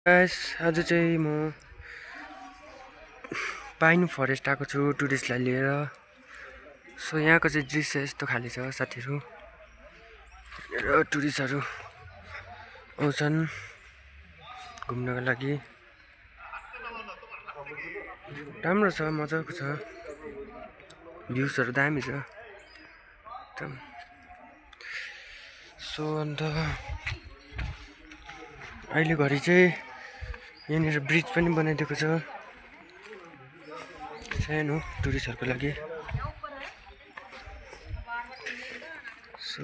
Guys आज चाहिँ म पाइन फरेस्ट आएको छु टुरिस्टलाई लिएर। सो यहाँको चाहिँ दृश्य यस्तो खाले छ साथीहरू, र टुरिस्टहरू आउँछन् घुम्नको लागि। राम्रो छ, मजाको छ, भ्युजहरू दामी छ एकदम। सो अन्त अहिले घरि चाहिँ यहाँनिर ब्रिज पनि बनाइदिएको छ सानो टुरिस्टहरूको लागि। सो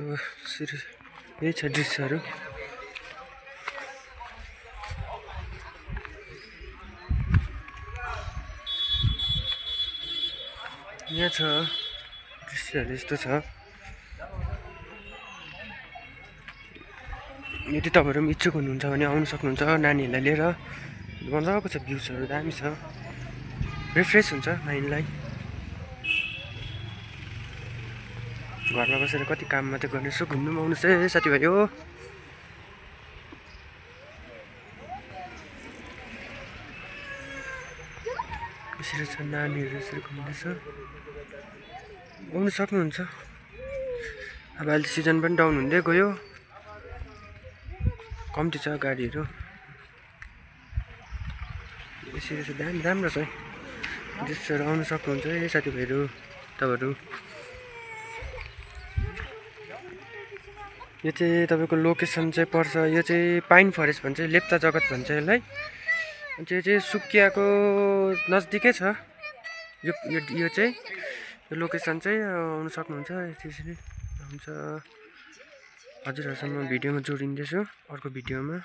यही छ दृश्यहरू। यहाँ छ दृश्यहरू यस्तो छ। यदि तपाईँहरू पनि इच्छुक हुनुहुन्छ भने आउनु सक्नुहुन्छ नानीहरूलाई लिएर। मजाको छ, भ्युजहरू दामी छ, रिफ्रेस हुन्छ माइन्डलाई। घरमा बसेर कति काम मात्रै गर्ने, यसो घुम्नु पनि आउनुहोस् है साथीभाइ हो। यसरी छ, नानीहरू यसरी घुम्दैछ, आउनु सक्नुहुन्छ। अब अहिले सिजन पनि डाउन हुँदै गयो, कम्ती छ गाडीहरू। यसरी चाहिँ दामी राम्रो छ है दृश्यहरू, आउनु सक्नुहुन्छ है साथीभाइहरू तपाईँहरू। यो चाहिँ तपाईँको लोकेसन चाहिँ पर्छ, यो चाहिँ पाइन फरेस्ट भन्छ, लेप्चा जगत भन्छ यसलाई। त्यो चाहिँ सुकियाको नजदिकै छ यो चाहिँ। यो लोकेसन चाहिँ आउनु सक्नुहुन्छ त्यसरी हुन्छ। हजुरहरूसँग भिडियोमा जोडिँदैछु अर्को भिडियोमा।